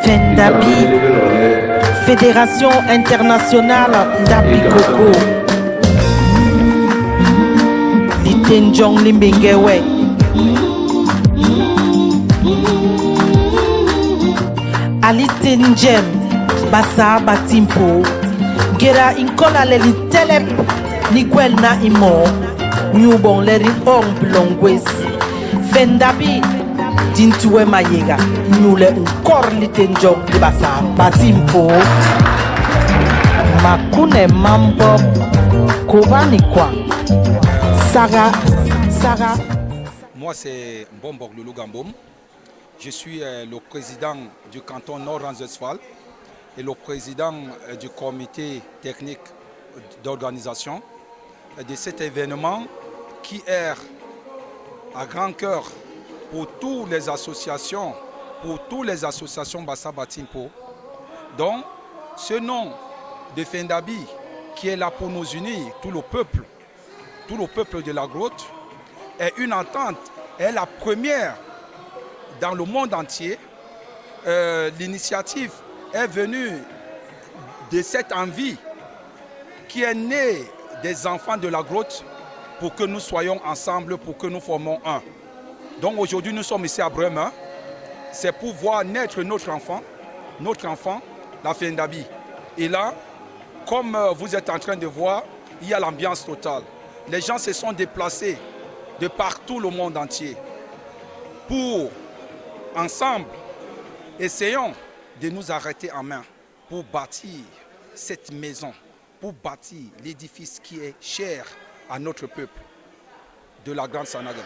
Fendabi, Fédération internationale Ndabi Koko. Litenjong Limbengewe. Alitenjem Basa Batimpo. Gera inkola leli telep Niguel na imo. Newborn leri omblongwes. Fendabi. Dintuwe mayega Nule unkor litenjong di Basa Batimpo. Makune mambo Kovani kwa Saga. Moi c'est Mbombor Loulou Gamboum. Je suis le président du canton Nord-Rhin-Westphalie et le président du comité technique d'organisation de cet événement qui est à grand cœur pour toutes les associations, Bassa Batimpo. Donc, ce nom de Fendabi qui est là pour nous unir, tout le peuple de la grotte, est une entente, est la première dans le monde entier. L'initiative est venue de cette envie qui est née des enfants de la grotte pour que nous soyons ensemble, pour que nous formons un. Donc aujourd'hui nous sommes ici à Bremen, c'est pour voir naître notre enfant, la Fendabi. Et là, comme vous êtes en train de voir, il y a l'ambiance totale. Les gens se sont déplacés de partout le monde entier pour, ensemble, essayons de nous arrêter en main pour bâtir cette maison, pour bâtir l'édifice qui est cher à notre peuple de la Grande Sanaga.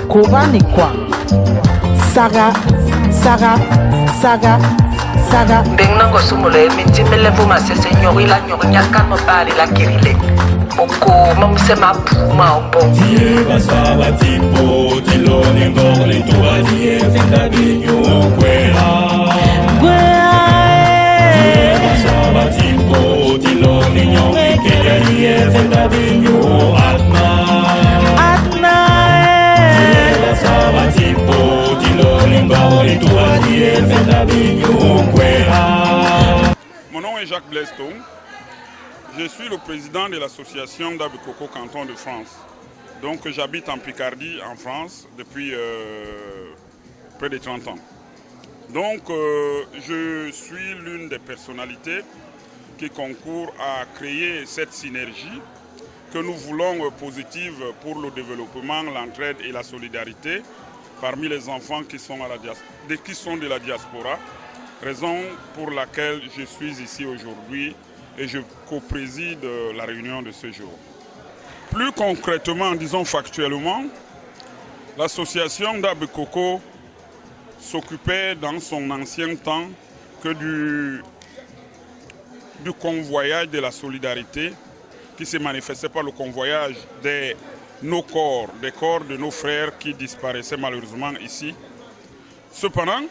Kovani kwa Saga. Bengnango sumule minjimele vuma sese nyori la nyori nyaka mabali la kirile. Oko mamsema puma ombo. Die Bassa Batimpo tiloni ngoli tuwa die Fendabi nyukwela. Die Bassa Batimpo tiloni nyori kaya die Fendabi nyuatna. Die Bassa Batimpo tiloni ngoli tuwa die Fendabi nyukwela. Mon nom est Jacques Bleston. Je suis le président de l'association Ndabi Koko Canton de France. Donc j'habite en Picardie, en France, depuis près de 30 ans. Donc je suis l'une des personnalités qui concourt à créer cette synergie que nous voulons positive pour le développement, l'entraide et la solidarité parmi les enfants qui sont de la diaspora. Raison pour laquelle je suis ici aujourd'hui et je co-préside la réunion de ce jour. Plus concrètement, disons factuellement, l'association Ndabi Koko s'occupait dans son ancien temps que du convoyage de la solidarité qui se manifestait par le convoyage des corps de nos frères qui disparaissaient malheureusement ici. Cependant,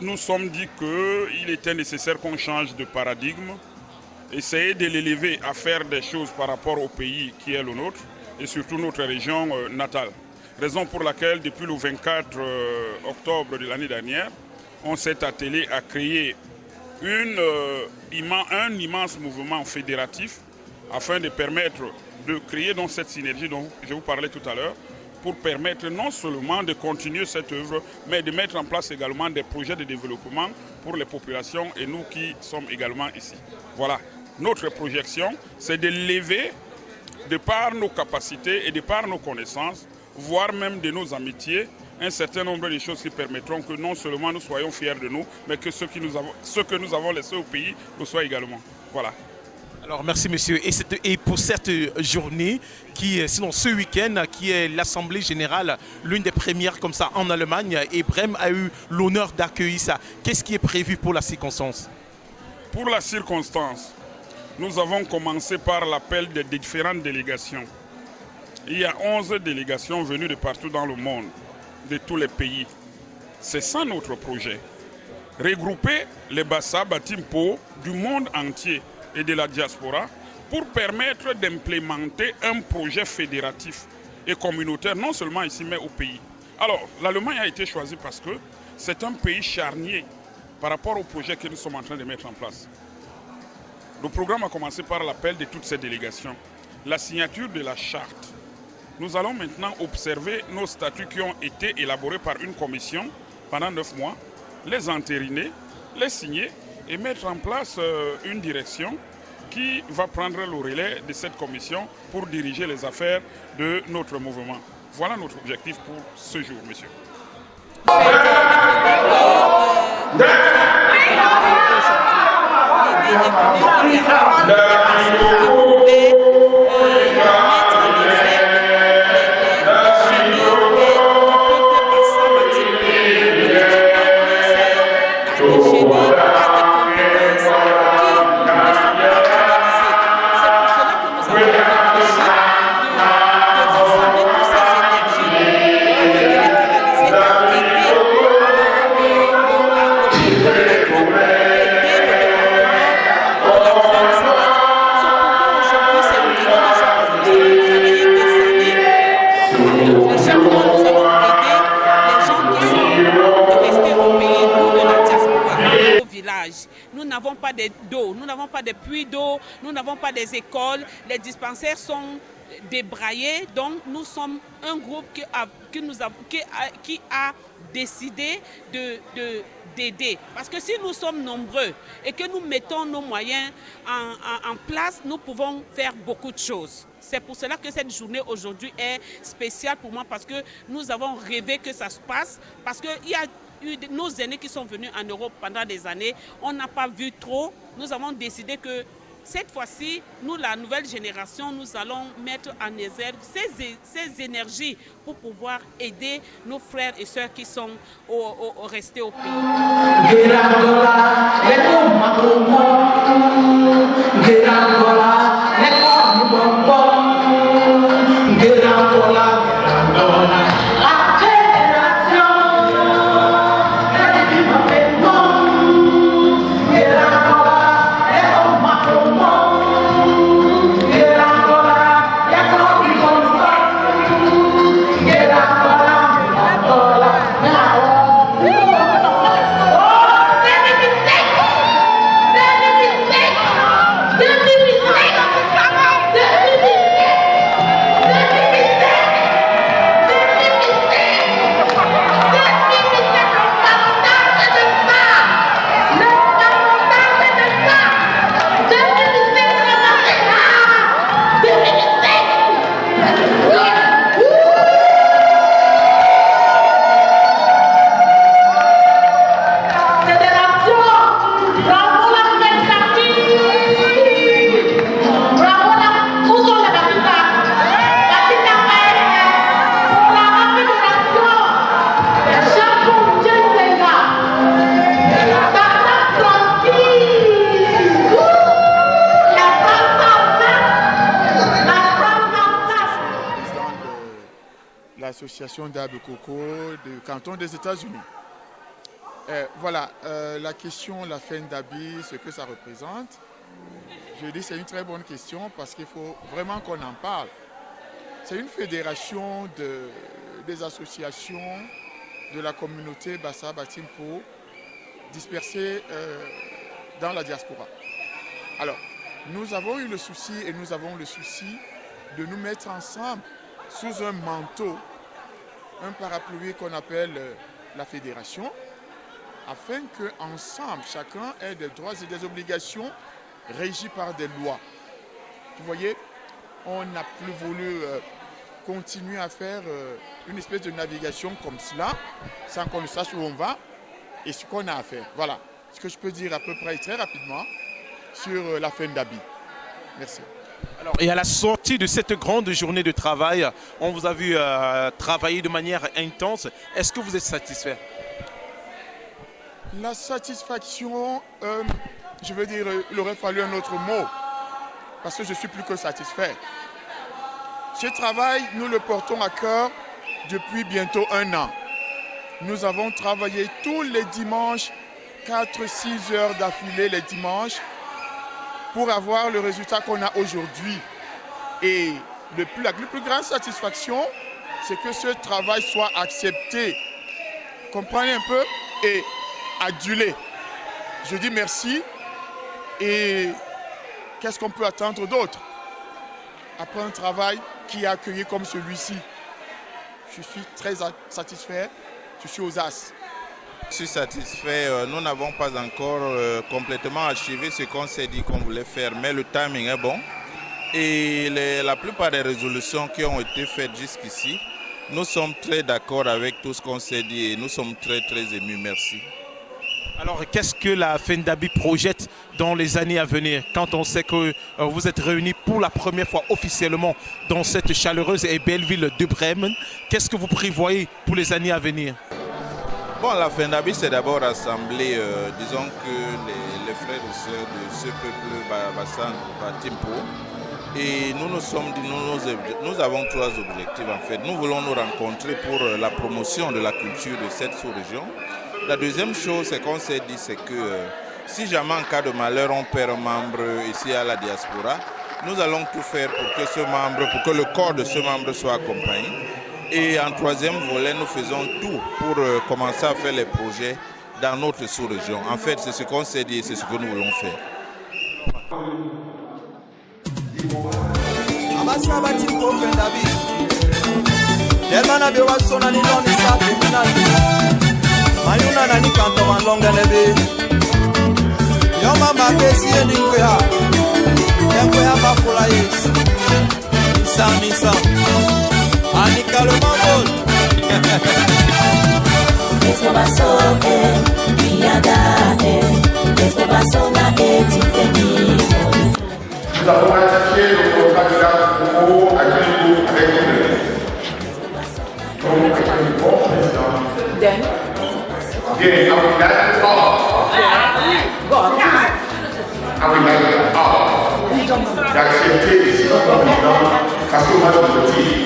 nous sommes dit qu'il était nécessaire qu'on change de paradigme, essayer de l'élever à faire des choses par rapport au pays qui est le nôtre et surtout notre région natale. Raison pour laquelle depuis le 24 octobre de l'année dernière, on s'est attelé à créer un immense mouvement fédératif afin de permettre de créer donc cette synergie dont je vous parlais tout à l'heure, pour permettre non seulement de continuer cette œuvre, mais de mettre en place également des projets de développement pour les populations et nous qui sommes également ici. Voilà, notre projection, c'est de lever, de par nos capacités et de par nos connaissances, voire même de nos amitiés, un certain nombre de choses qui permettront que non seulement nous soyons fiers de nous, mais que ce que nous avons laissé au pays le soit également. Voilà. Alors merci monsieur. Et pour cette journée, sinon ce week-end, qui est l'Assemblée Générale, l'une des premières comme ça en Allemagne, et Brême a eu l'honneur d'accueillir ça. Qu'est-ce qui est prévu pour la circonstance? Pour la circonstance, nous avons commencé par l'appel des différentes délégations. Il y a 11 délégations venues de partout dans le monde, de tous les pays. C'est ça notre projet. Regrouper les Bassa Batimpo du monde entier et de la diaspora pour permettre d'implémenter un projet fédératif et communautaire, non seulement ici mais au pays. Alors, l'Allemagne a été choisie parce que c'est un pays charnier par rapport au projet que nous sommes en train de mettre en place. Le programme a commencé par l'appel de toutes ces délégations, la signature de la charte. Nous allons maintenant observer nos statuts qui ont été élaborés par une commission pendant 9 mois, les entériner, les signer et mettre en place une direction qui va prendre le relais de cette commission pour diriger les affaires de notre mouvement. Voilà notre objectif pour ce jour, monsieur. Nous n'avons pas d'eau, nous n'avons pas de puits d'eau, nous n'avons pas des écoles, les dispensaires sont débraillés, donc nous sommes un groupe qui a décidé d'aider. Parce que si nous sommes nombreux et que nous mettons nos moyens en place, nous pouvons faire beaucoup de choses. C'est pour cela que cette journée aujourd'hui est spéciale pour moi, parce que nous avons rêvé que ça se passe, parce qu'il y a nos aînés qui sont venus en Europe pendant des années, on n'a pas vu trop. Nous avons décidé que cette fois-ci, nous, la nouvelle génération, nous allons mettre en exergue ces énergies pour pouvoir aider nos frères et sœurs qui sont restés au pays. L'association d'Arbre Coco du canton des États-Unis. Voilà, la question, la FENDABI, ce que ça représente, je dis c'est une très bonne question parce qu'il faut vraiment qu'on en parle. C'est une fédération des associations de la communauté Bassa Batimpo dispersées dans la diaspora. Alors, nous avons eu le souci et nous avons le souci de nous mettre ensemble sous un manteau, un parapluie qu'on appelle la fédération, afin qu'ensemble, chacun ait des droits et des obligations régis par des lois. Vous voyez, on n'a plus voulu continuer à faire une espèce de navigation comme cela, sans qu'on ne sache où on va et ce qu'on a à faire. Voilà ce que je peux dire à peu près très rapidement sur la FENDABI. Merci. Alors, et à la sortie de cette grande journée de travail, on vous a vu travailler de manière intense. Est-ce que vous êtes satisfait? La satisfaction, je veux dire, il aurait fallu un autre mot, parce que je suis plus que satisfait. Ce travail, nous le portons à cœur depuis bientôt 1 an. Nous avons travaillé tous les dimanches, 4-6 heures d'affilée les dimanches, pour avoir le résultat qu'on a aujourd'hui. Et la plus grande satisfaction, c'est que ce travail soit accepté, comprenez un peu, et adulé. Je dis merci et qu'est-ce qu'on peut attendre d'autre après un travail qui est accueilli comme celui-ci? Je suis très satisfait, je suis aux as. Je suis satisfait, nous n'avons pas encore complètement achevé ce qu'on s'est dit qu'on voulait faire, mais le timing est bon. Et la plupart des résolutions qui ont été faites jusqu'ici, nous sommes très d'accord avec tout ce qu'on s'est dit et nous sommes très émus. Merci. Alors, qu'est-ce que la FENDABI projette dans les années à venir quand on sait que vous êtes réunis pour la première fois officiellement dans cette chaleureuse et belle ville de Bremen? Qu'est-ce que vous prévoyez pour les années à venir? Bon, la FENDABI s'est d'abord rassemblée, disons que les frères et sœurs de ce peuple Bassan-Batimpo. Et nous avons 3 objectifs en fait. Nous voulons nous rencontrer pour la promotion de la culture de cette sous-région. La deuxième chose, c'est qu'on s'est dit, c'est que si jamais en cas de malheur on perd un membre ici à la diaspora, nous allons tout faire pour que le corps de ce membre soit accompagné. Et en troisième volet, nous faisons tout pour commencer à faire les projets dans notre sous-région. En fait, c'est ce qu'on s'est dit et c'est ce que nous voulons faire. Mayuna nani kanto manlonga lebe Yoma makesi eni kweha Nekweha bakula yes Nisa Anika le mambol Escobaso Biada Escobaso na etifeni Nous avons attaqué le contrat de la Congo à Guinée avec le donc avec le bon président. Bien, I would like it all. I would like it all. D'accepter ici le président parce qu'on va le dire.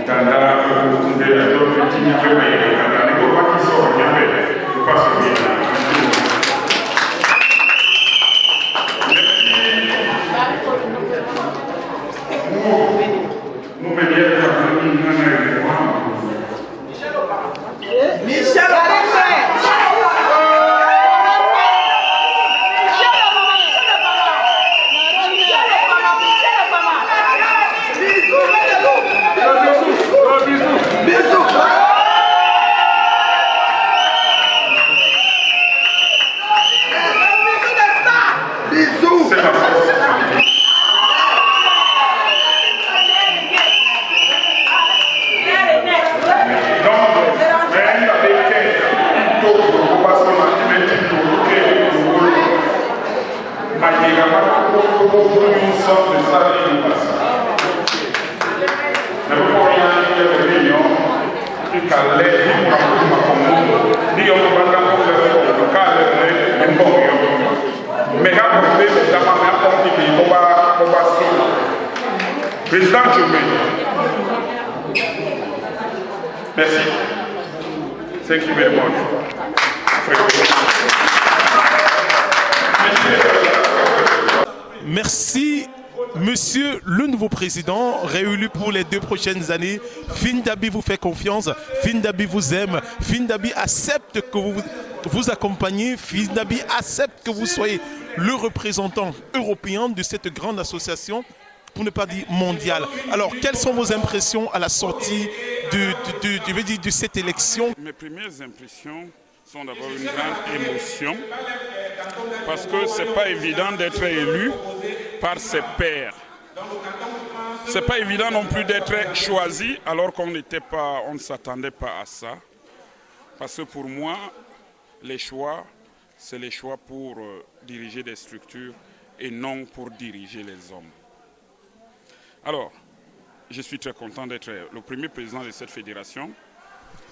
Tanda, c'est ma force politique. Donc, même avec il faut pas se maintenir, il faut que mais également pour une sorte de stabilisation. Mais pour rien dire de l'union, du calais, du Macomo, du Yomobanga pour le calais, du Mbongo. Mais quand vous voulez, c'est d'abord un petit peu, on va se. Président Djoumé. Merci. Thank you very much. Merci, monsieur le nouveau président, réélu pour les 2 prochaines années. Findabi vous fait confiance, Findabi vous aime, Findabi accepte que vous accompagnez, Findabi accepte que vous soyez le représentant européen de cette grande association, pour ne pas dire mondiale. Alors, quelles sont vos impressions à la sortie de cette élection? Mes premières impressions sont d'abord une grande émotion, parce que ce n'est pas évident d'être élu par ses pairs. Ce n'est pas évident non plus d'être choisi alors qu'on ne s'attendait pas à ça. Parce que pour moi, les choix, c'est les choix pour diriger des structures et non pour diriger les hommes. Alors, je suis très content d'être le premier président de cette fédération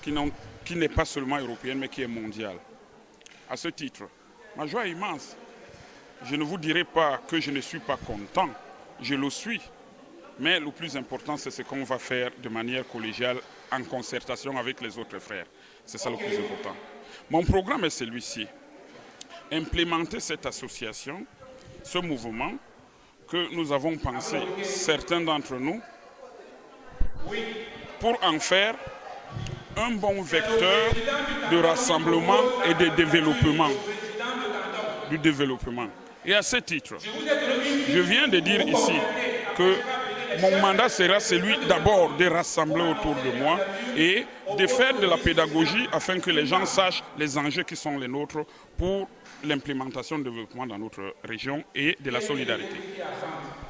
qui n'est pas seulement européenne mais qui est mondiale. À ce titre, ma joie est immense. Je ne vous dirai pas que je ne suis pas content, je le suis. Mais le plus important, c'est ce qu'on va faire de manière collégiale en concertation avec les autres frères. C'est ça le plus important. Mon programme est celui-ci. Implémenter cette association, ce mouvement que nous avons pensé, certains d'entre nous, pour en faire un bon vecteur de rassemblement et de développement. Du développement. Et à ce titre, je viens de dire ici que mon mandat sera celui d'abord de rassembler autour de moi et de faire de la pédagogie afin que les gens sachent les enjeux qui sont les nôtres pour l'implémentation du développement dans notre région et de la solidarité.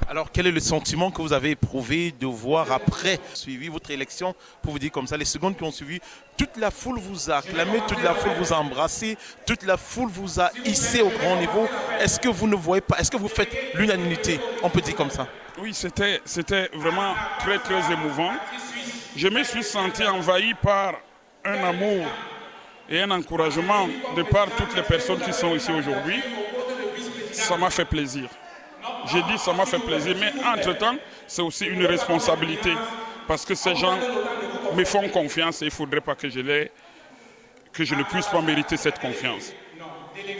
Alors, quel est le sentiment que vous avez éprouvé de voir après suivi votre élection, pour vous dire comme ça, les secondes qui ont suivi, toute la foule vous a acclamé, toute la foule vous a embrassé, toute la foule vous a hissé au grand niveau. Est-ce que vous ne voyez pas, est-ce que vous faites l'unanimité? On peut dire comme ça. Oui, c'était vraiment très très émouvant. Je me suis senti envahi par un amour et un encouragement de par toutes les personnes qui sont ici aujourd'hui. Ça m'a fait plaisir. J'ai dit ça m'a fait plaisir, mais entre-temps, c'est aussi une responsabilité. Parce que ces gens me font confiance et il ne faudrait pas que je ne puisse pas mériter cette confiance.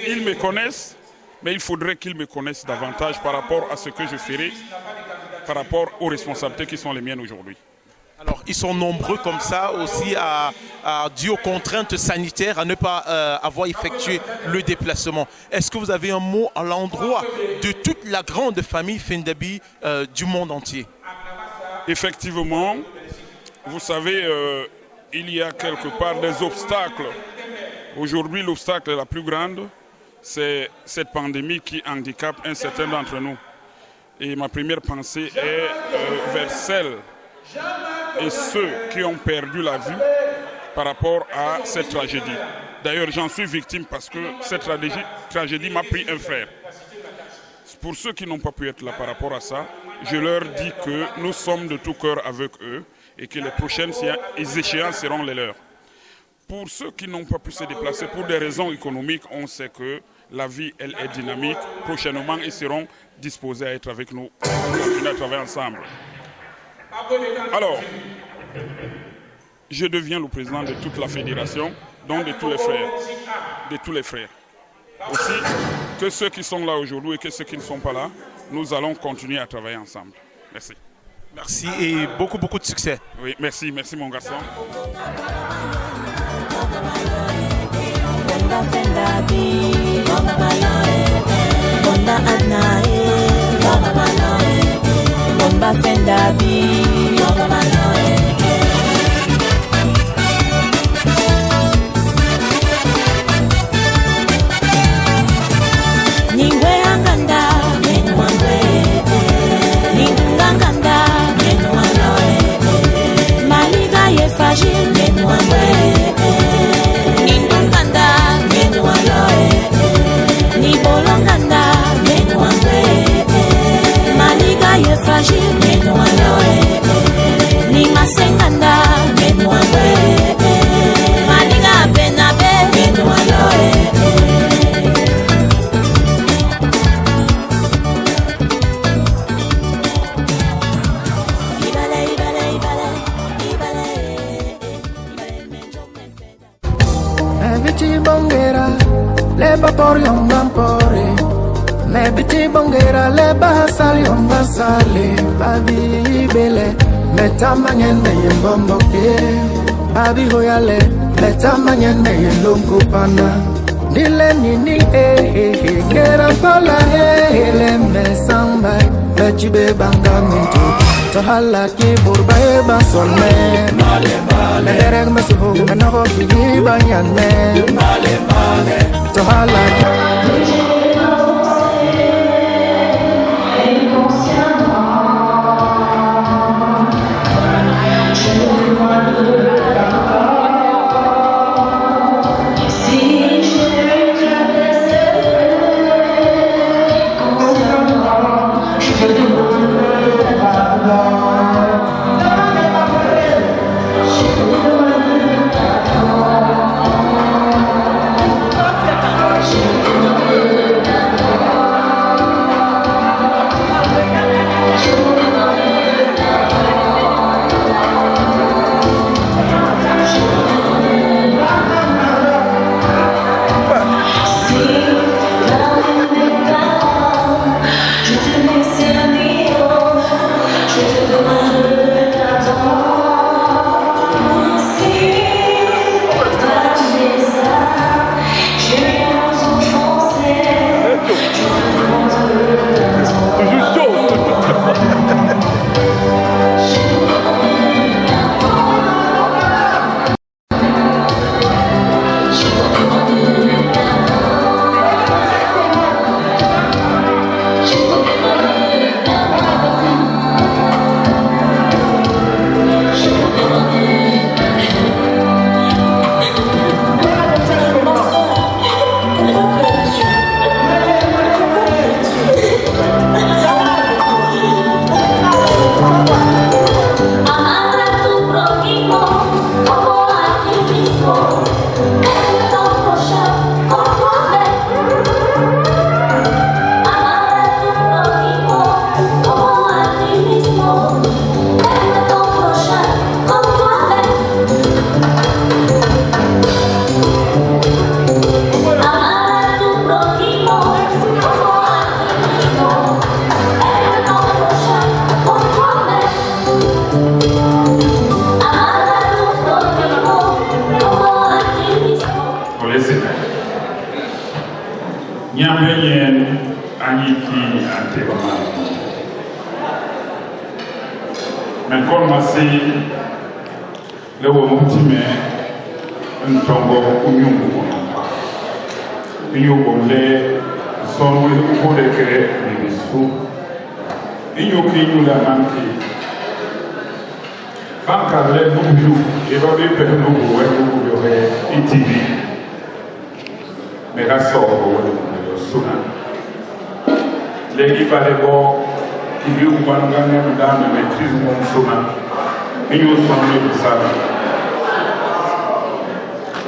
Ils me connaissent, mais il faudrait qu'ils me connaissent davantage par rapport à ce que je ferai, par rapport aux responsabilités qui sont les miennes aujourd'hui. Alors, ils sont nombreux comme ça aussi dû aux contraintes sanitaires à ne pas avoir effectué le déplacement. Est-ce que vous avez un mot à l'endroit de toute la grande famille Findabi du monde entier? Effectivement, vous savez, il y a quelque part des obstacles. Aujourd'hui, l'obstacle la plus grande, c'est cette pandémie qui handicape un certain d'entre nous. Et ma première pensée est vers celles et ceux qui ont perdu la vue par rapport à cette tragédie. D'ailleurs, j'en suis victime parce que cette tragédie m'a pris un frère. Pour ceux qui n'ont pas pu être là par rapport à ça, je leur dis que nous sommes de tout cœur avec eux et que les prochaines échéances seront les leurs. Pour ceux qui n'ont pas pu se déplacer pour des raisons économiques, on sait que la vie, elle est dynamique. Prochainement, ils seront disposés à être avec nous pour continuer à travailler ensemble. Alors, je deviens le président de toute la fédération, donc de tous les frères. De tous les frères. Aussi, que ceux qui sont là aujourd'hui et que ceux qui ne sont pas là, nous allons continuer à travailler ensemble. Merci. Merci et beaucoup de succès. Oui, merci mon garçon. Ningwe anganda leba por yonga pore me biti bongera leba sali yonga sali babi bele metamanya ne yembombo ke babi hoyale metamanya ne yelongo pana dile nini ngera kola le mesamba bechibe banga mintu tohala ki burba e basol me male male derek mesuho menoko ki banyan me male male tohala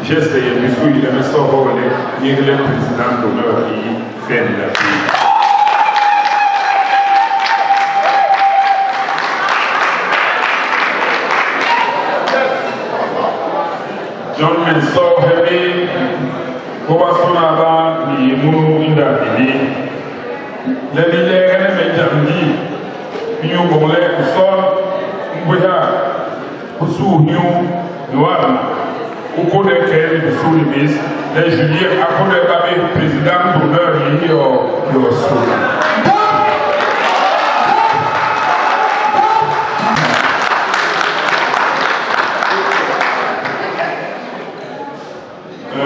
J'ai essayé de suivre le message de le président d'honneur qui fait la vie. John Menso Hemi, Kobasonaba, ni Munu Indabili, les milliers de Benjamini, New Bole, Son, Mbuya, Usu, New, Noir. Au cours desquels nous sommes les ministres, les juillet, à cause de la président d'honneur, il y a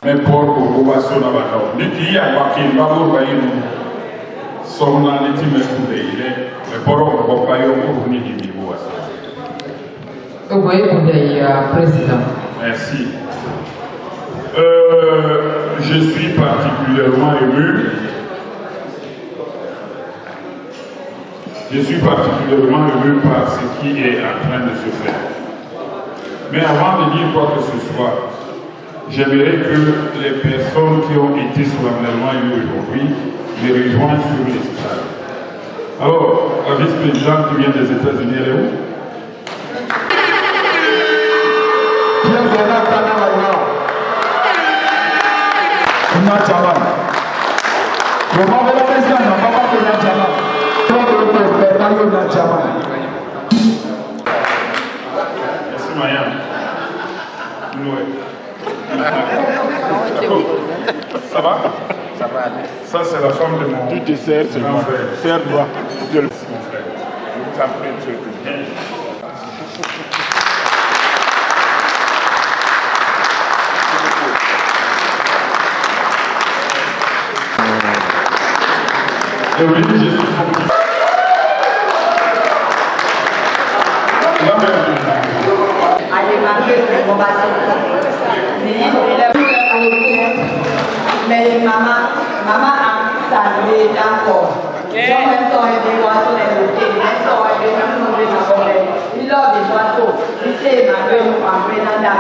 n'importe où, on va sur la bataille. Niki y a pas qu'il va vous voyez nous. Son analyse me coule, il est. Mais pour on va pas y avoir pour nous dire niveau ça. Vous voyez pour le président. Merci. Je suis particulièrement ému. Je suis particulièrement ému par ce qui est en train de se faire. Mais avant de dire quoi que ce soit, j'aimerais que les personnes qui ont été solennellement élues aujourd'hui me rejoignent sur l'estrade. Alors, la vice-présidente qui vient des États-Unis, elle est où? président Tchaman. Le président n'a pas parlé de Tchaman. Merci Marianne. Ça va? Ça va. Ça c'est la femme de mon... Tu te sers, c'est mon frère. Serre-toi. Je le sais. Mon frère. Je vous en prie, monsieur le président. Et oui, je suis mais maman a salué d'accord. J'en sors des oiseaux des côtés, j'en sors des oiseaux des forêts. Il a des oiseaux, il sait ma gueule en prenant la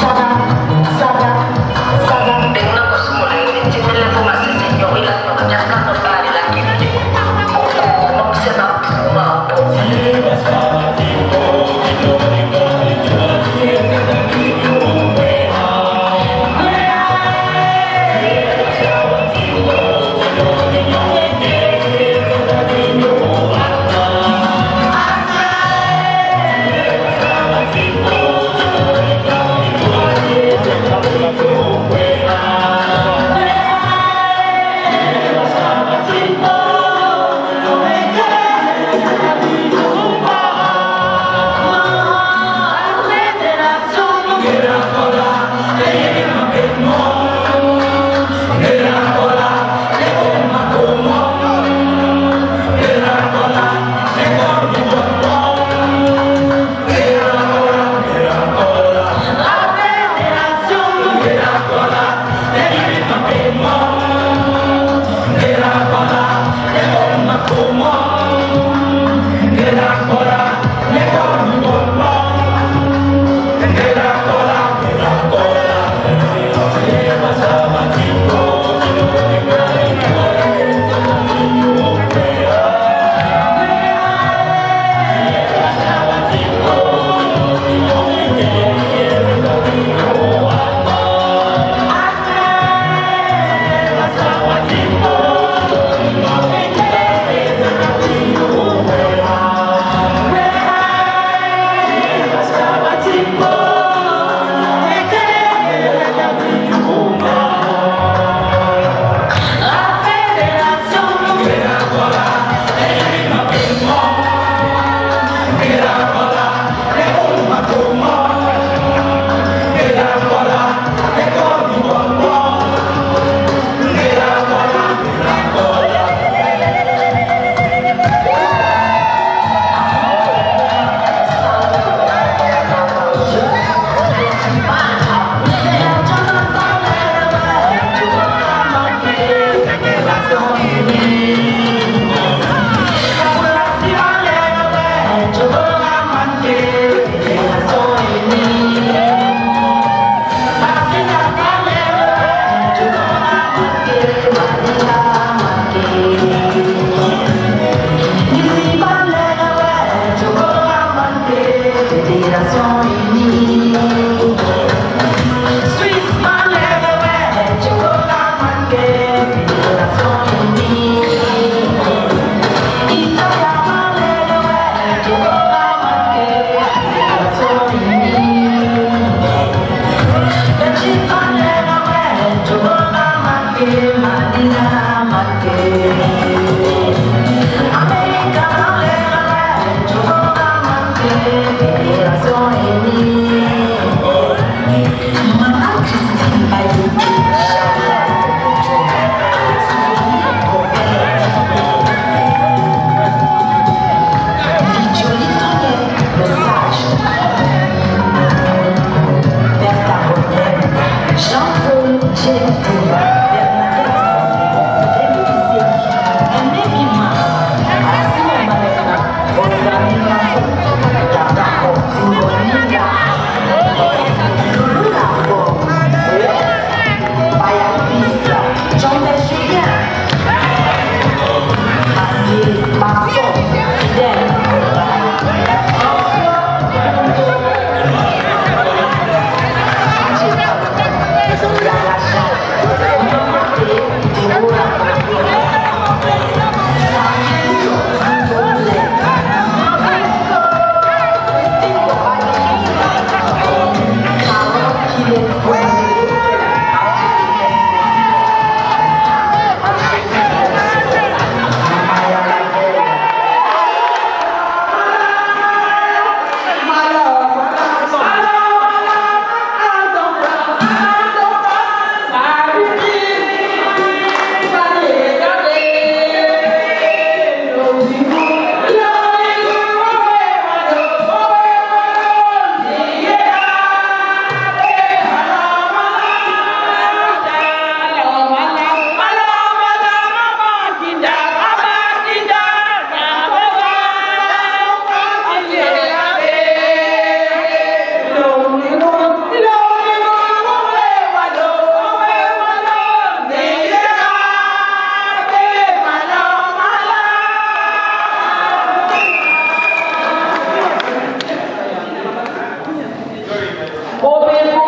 Sarah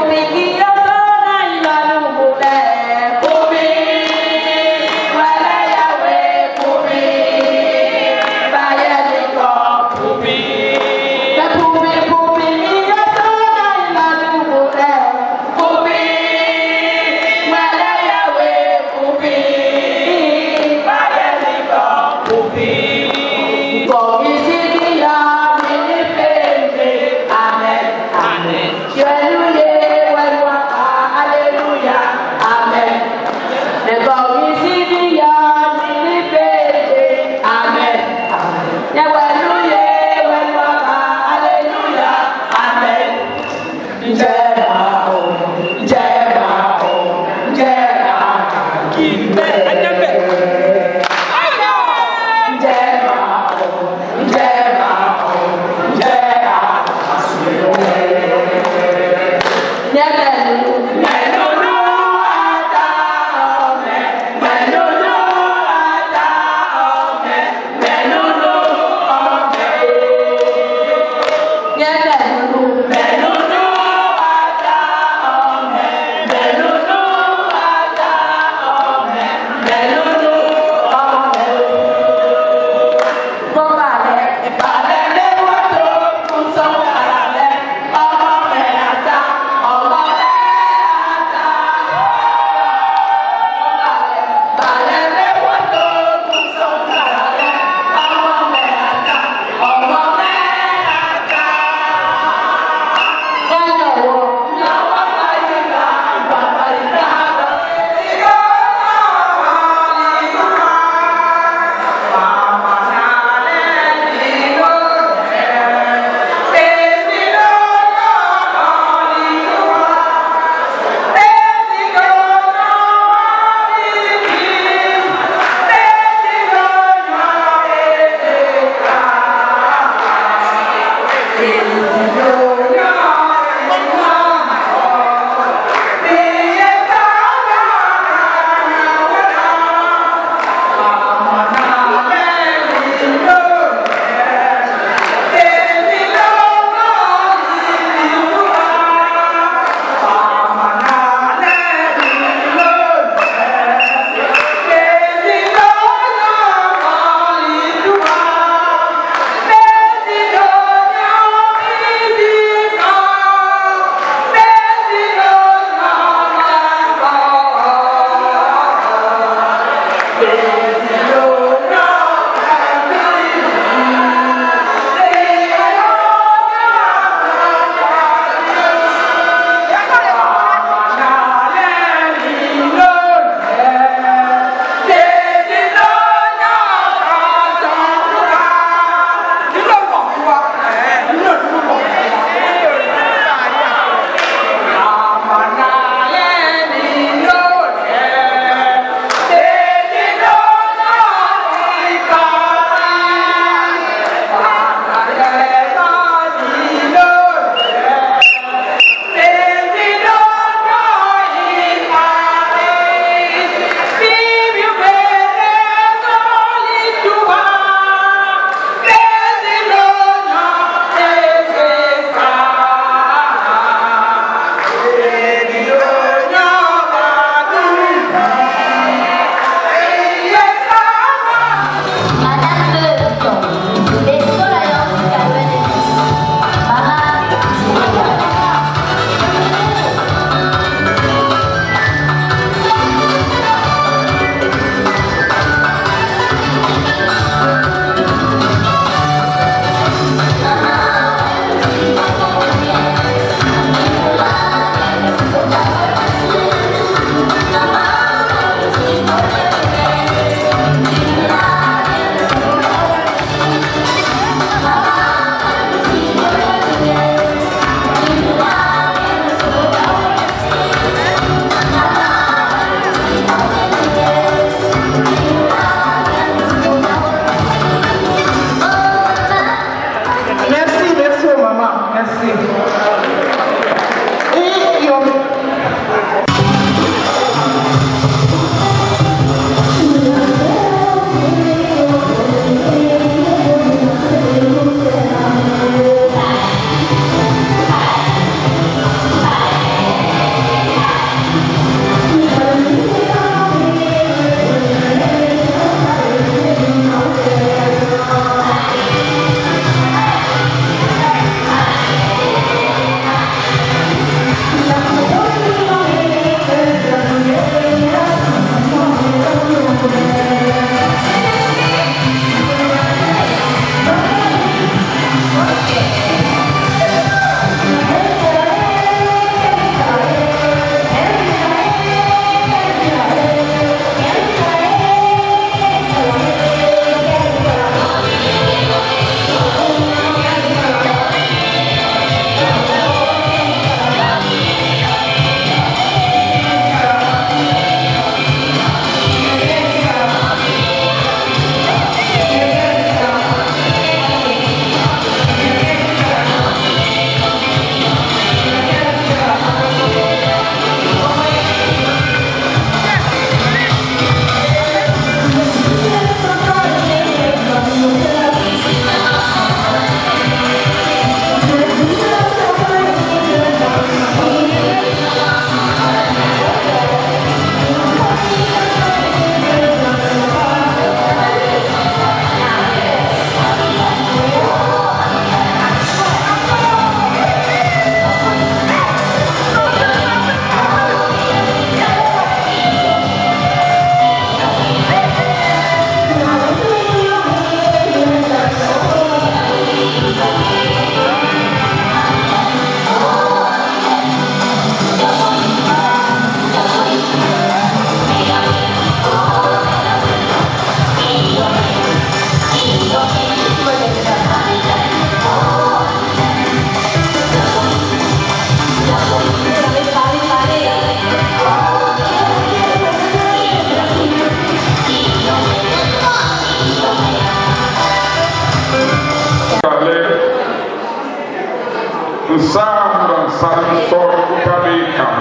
Oh,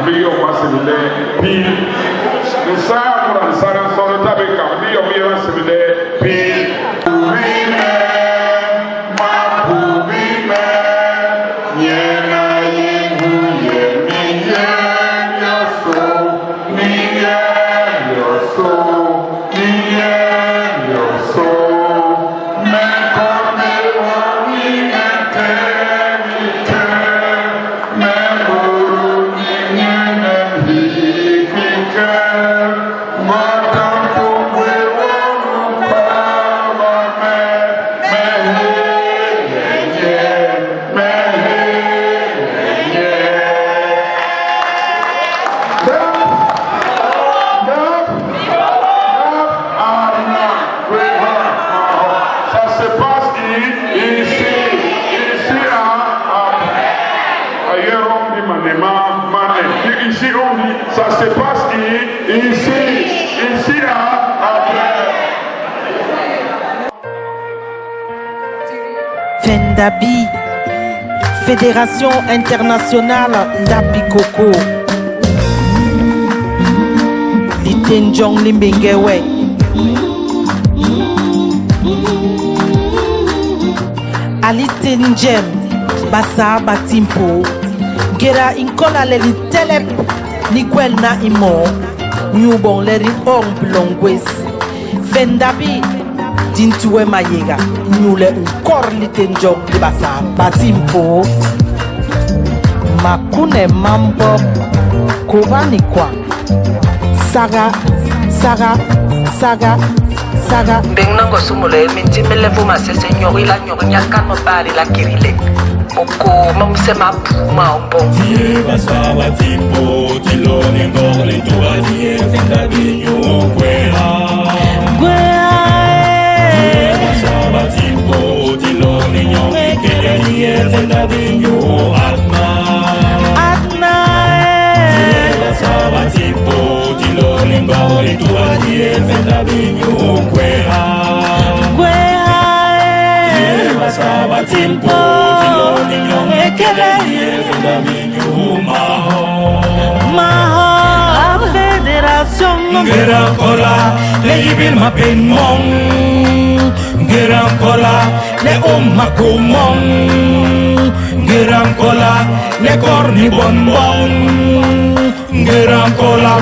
Camille va séminaire pile. Le sang pour le sang sur le tabac Camille va séminaire pile. Ça se passe ici après. Fendabi, Fédération internationale Ndabi Koko. Litenjong Limbengewe. Alitenjem Basa Batimpo. Gera Inkola Leli Telep. Nikwel na imo Nyubon leri blongwes Fendabi Dintuwe mayega Nyule unkor litenjok di basa Batimpo Makune mambo Kovani kwa Saga Beng nango sumule minti melevu masese nyori la nyori nyakan mabari la kirile Oko mamsema puma ombong Tie basa batimpo Tilo nengor le tuwa die Fendabi nyo kwea Tie basa batimpo Tilo nenyo Kenya die Fendabi nyo Atna Tie basa batimpo Tilo nengor le tuwa die Fendabi nyo kwea Tie basa batimpo Maho Fédération Ngera kola le yibil ma pen mong Ngera kola le makumong Ngera kola le korni bonbon Ngera kola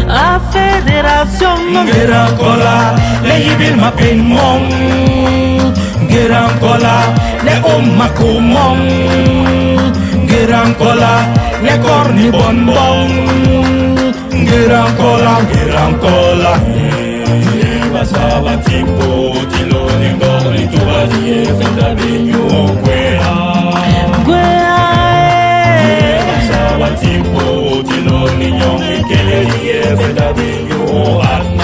A Fédération Ngera kola le yibil ma pen mong Ngera kola le makumong Ngera kola le korni bonbon Ngera kola Basa batimpo Tilo nengor li tuwa die Fendabi nyo kwea Basa batimpo Tilo ninyo Ikele die Fendabi nyo Atna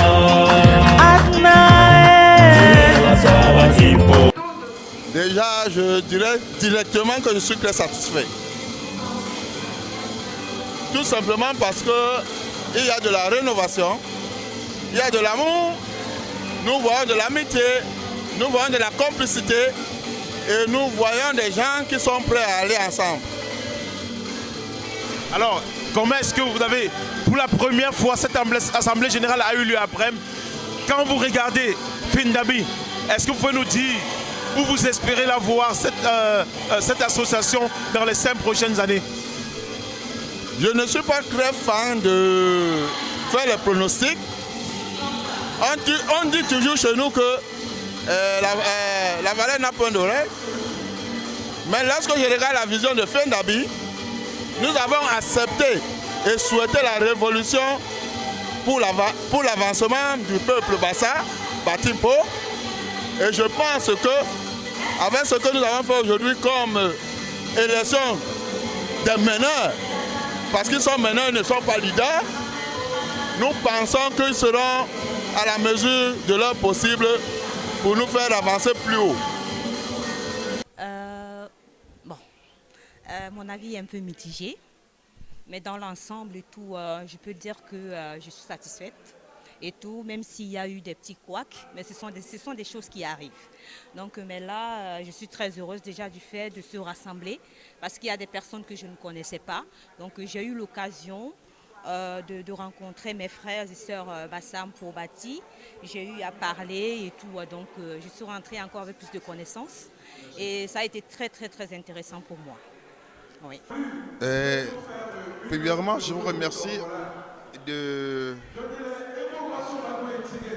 Basa batimpo. Déjà, je dirais directement que je suis très satisfait. Tout simplement parce qu'il y a de la rénovation, il y a de l'amour, nous voyons de l'amitié, nous voyons de la complicité et nous voyons des gens qui sont prêts à aller ensemble. Alors, comment est-ce que vous avez, pour la première fois, cette assemblée générale a eu lieu à Brême? Quand vous regardez Fendabi, est-ce que vous pouvez nous dire où vous espérez la voir, cette association, dans les 5 prochaines années? Je ne suis pas très fan de faire les pronostics. On dit toujours chez nous que la vallée n'a point d'oreille. Mais lorsque je regarde la vision de Fendabi, nous avons accepté et souhaité la révolution pour l'avancement du peuple Bassa, Batimpo. Et je pense que, avec ce que nous avons fait aujourd'hui comme élection des meneurs, parce qu'ils sont meneurs, ils ne sont pas leaders, nous pensons qu'ils seront à la mesure de leur possible pour nous faire avancer plus haut. Mon avis est un peu mitigé, mais dans l'ensemble et tout, je peux dire que je suis satisfaite et tout, même s'il y a eu des petits couacs, mais ce sont des choses qui arrivent. Donc, mais là, je suis très heureuse déjà du fait de se rassembler parce qu'il y a des personnes que je ne connaissais pas. Donc, j'ai eu l'occasion de rencontrer mes frères et sœurs Bassam Pobati. J'ai eu à parler et tout, donc je suis rentrée encore avec plus de connaissances et ça a été très très très intéressant pour moi. Oui. Premièrement, je vous remercie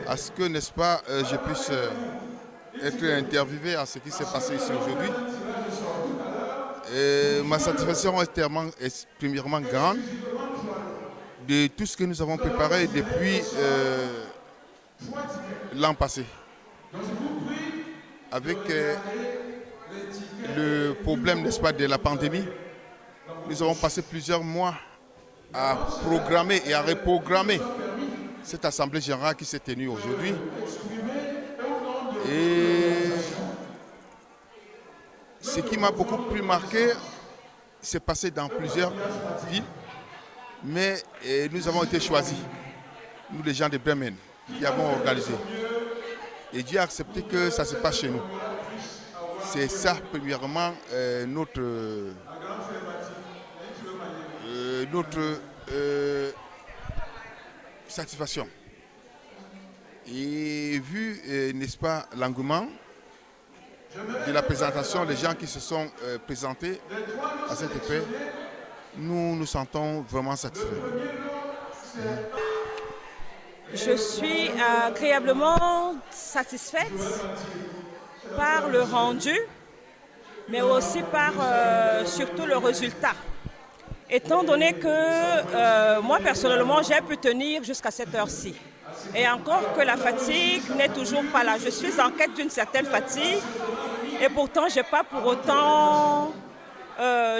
à ce que, n'est-ce pas, je puisse être interviewé à ce qui s'est passé ici aujourd'hui. Ma satisfaction est premièrement grande de tout ce que nous avons préparé depuis l'an passé. Avec le problème, n'est-ce pas, de la pandémie, nous avons passé plusieurs mois à programmer et à reprogrammer cette assemblée générale qui s'est tenue aujourd'hui. Et ce qui m'a beaucoup plus marqué, c'est passé dans plusieurs villes, mais nous avons été choisis, nous les gens de Bremen, qui avons organisé. Et Dieu a accepté que ça se passe chez nous. C'est ça, premièrement, notre satisfaction. Et vu, n'est-ce pas, l'engouement de la présentation, les gens qui se sont présentés à cette effet, nous nous sentons vraiment satisfaits. Je suis agréablement satisfaite par le rendu, mais aussi par surtout le résultat. Étant donné que moi personnellement j'ai pu tenir jusqu'à cette heure-ci. Et encore que la fatigue n'est toujours pas là. Je suis en quête d'une certaine fatigue et pourtant j'ai pas pour autant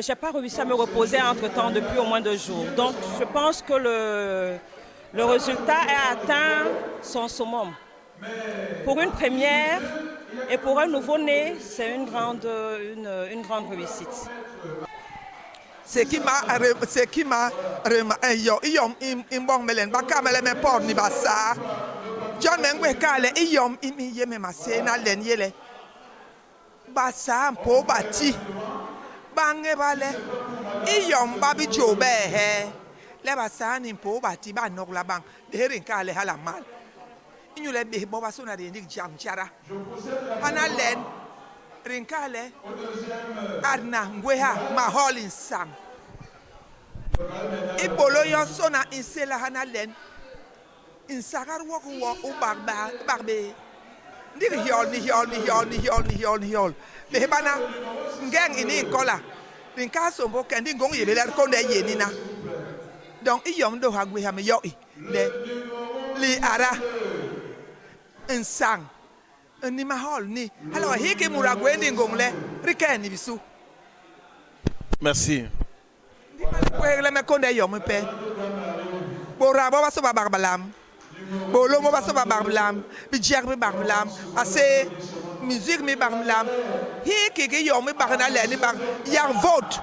j'ai pas réussi à me reposer entre-temps depuis au moins 2 jours. Donc je pense que le résultat a atteint son summum. Pour une première et pour un nouveau-né, c'est une grande réussite. Ce qui m'a John Mengwe Kale iyom imi yeme masena len yele Bassa Pobati Bange Bale iyom babi jobe he le bassa ni Pobati ba nok la bang de herin kale hala mal inyu le be boba sona de ndik jam chara ana len rinkale arna ngweha ma holin sam ibolo yon sona insela hana len insagar woku wo barbe ndik hiol be bana ngeng ini kola rinka sombo kendi ngong yebeler konde yenina donc iyom do hagweha me yo de li ara insang ni mahol ni alors hiki muragwe ndi ngongle rikeni bisu. Merci. Le me konde yo me pe bora bo baso barbalam bolo mo baso barbalam bi jerbe barbalam assez musique me barbalam hiki ke yo me barna le ni bar ya vote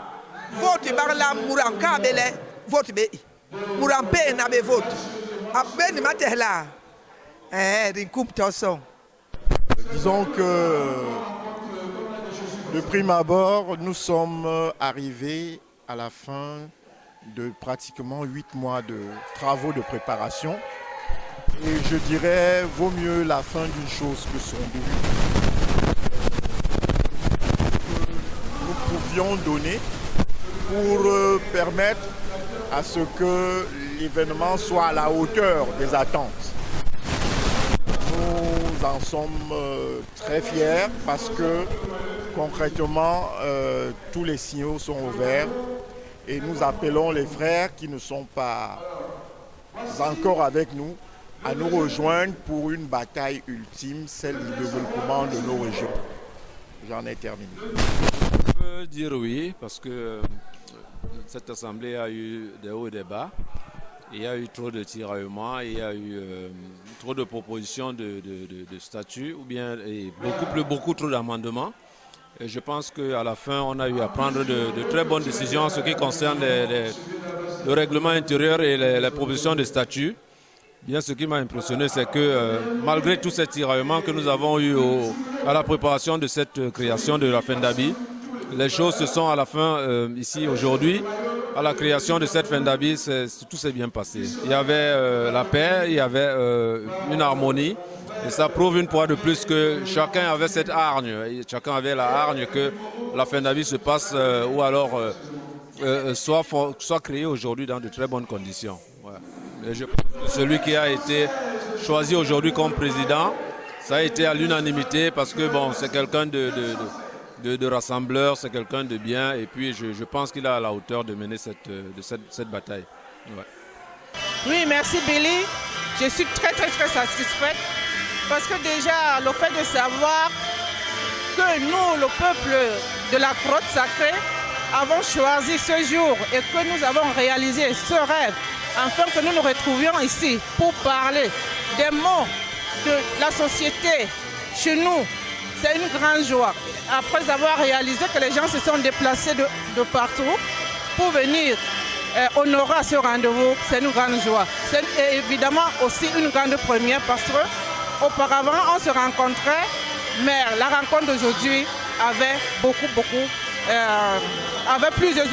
barbalam muranka bele vote be murampe na be vote abeni matela rinkum toson. Disons que de prime abord, nous sommes arrivés à la fin de pratiquement 8 mois de travaux de préparation. Et je dirais, vaut mieux la fin d'une chose que son début. Nous pouvions donner pour permettre à ce que l'événement soit à la hauteur des attentes. Nous en sommes très fiers parce que concrètement tous les signaux sont ouverts et nous appelons les frères qui ne sont pas encore avec nous à nous rejoindre pour une bataille ultime, celle du développement de nos régions. J'en ai terminé. Je peux dire oui parce que cette assemblée a eu des hauts et des bas. Il y a eu trop de tiraillements, il y a eu trop de propositions de statuts ou bien beaucoup trop d'amendements. Et je pense qu'à la fin, on a eu à prendre de très bonnes décisions en ce qui concerne le règlement intérieur et les propositions de statuts. Bien, ce qui m'a impressionné, c'est que malgré tous ces tiraillements que nous avons eus à la préparation de cette création de la Fendabi, les choses se sont à la fin, ici aujourd'hui, à la création de cette Fendabi, tout s'est bien passé. Il y avait la paix, il y avait une harmonie, et ça prouve une fois de plus que chacun avait cette hargne, chacun avait la hargne que la Fendabi se passe, ou alors soit créée aujourd'hui dans de très bonnes conditions. Ouais. Et je pense que celui qui a été choisi aujourd'hui comme président, ça a été à l'unanimité parce que bon, c'est quelqu'un de rassembleur, c'est quelqu'un de bien et puis je pense qu'il est à la hauteur de mener cette bataille. Ouais. Oui, merci Billy. Je suis très satisfaite parce que déjà le fait de savoir que nous, le peuple de la grotte sacrée, avons choisi ce jour et que nous avons réalisé ce rêve afin que nous nous retrouvions ici pour parler des maux de la société chez nous. C'est une grande joie. Après avoir réalisé que les gens se sont déplacés de partout pour venir honorer ce rendez-vous, c'est une grande joie. C'est évidemment aussi une grande première parce qu'auparavant on se rencontrait, mais la rencontre d'aujourd'hui avait avait plusieurs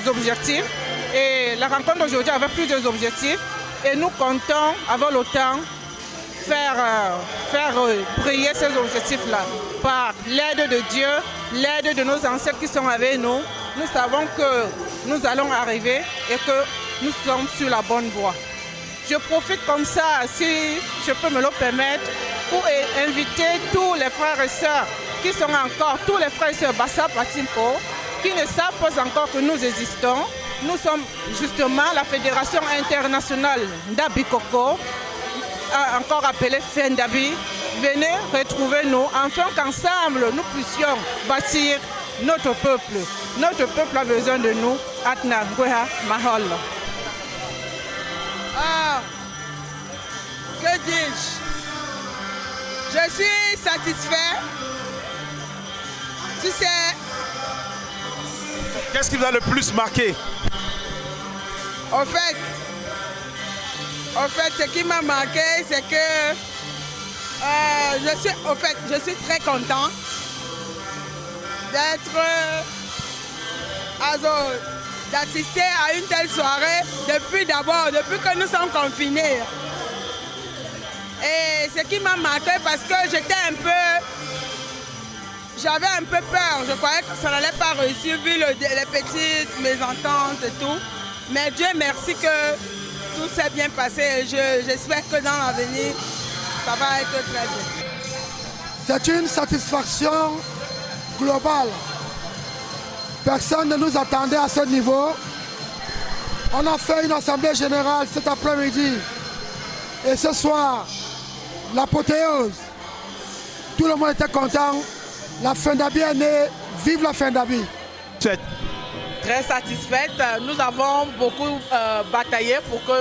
objectifs. Et la rencontre d'aujourd'hui avait plusieurs objectifs et nous comptons, avec le temps, faire briller ces objectifs-là par l'aide de Dieu, l'aide de nos ancêtres qui sont avec nous. Nous savons que nous allons arriver et que nous sommes sur la bonne voie. Je profite comme ça, si je peux me le permettre, pour inviter tous les frères et sœurs qui sont encore, tous les frères et sœurs Bassa Patimpo, qui ne savent pas encore que nous existons. Nous sommes justement la Fédération internationale d'Abikoko, encore appelée Fendabi. Venez retrouver nous, afin qu'ensemble nous puissions bâtir notre peuple. Notre peuple a besoin de nous. Atna Ngweha Mahol. Que dis-je? Je suis satisfait. Tu sais. Qu'est-ce qui vous a le plus marqué? En fait, ce qui m'a marqué, c'est que je suis très content d'assister à une telle soirée depuis que nous sommes confinés. Et ce qui m'a marqué parce que j'avais un peu peur, je croyais que ça n'allait pas réussir vu les petites mésententes et tout. Mais Dieu merci que tout s'est bien passé et j'espère que dans l'avenir, ça va être très bien. C'est une satisfaction globale. Personne ne nous attendait à ce niveau. On a fait une assemblée générale cet après-midi. Et ce soir, l'apothéose. Tout le monde était content. La Fendabi est née. Vive la Fendabi. Très satisfaite. Nous avons beaucoup bataillé pour que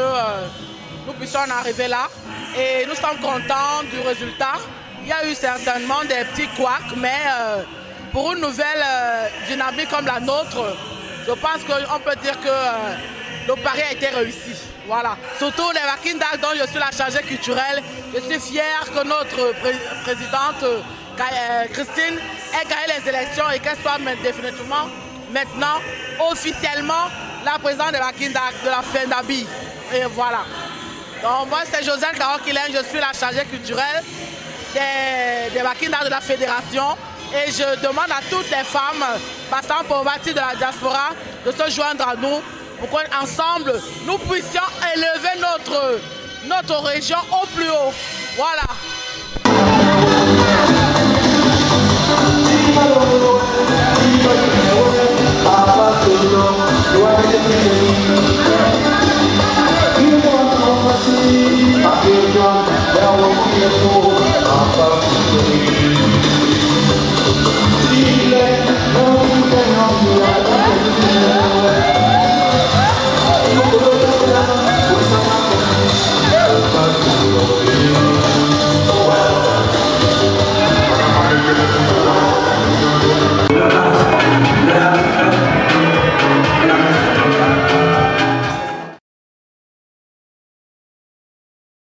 nous puissions en arriver là. Et nous sommes contents du résultat. Il y a eu certainement des petits couacs, mais pour une nouvelle dynamique comme la nôtre, je pense qu'on peut dire que le pari a été réussi. Voilà. Surtout les Wakindak dont je suis la chargée culturelle. Je suis fière que notre présidente Christine ait gagné les élections et qu'elle soit définitivement maintenant officiellement la présidente de la Fendabi. Et voilà. Donc moi c'est Joseph Karokilen, je suis la chargée culturelle des Wakindak de la fédération et je demande à toutes les femmes passant pour partie de la diaspora de se joindre à nous pour qu'ensemble nous puissions élever notre région au plus haut. Voilà.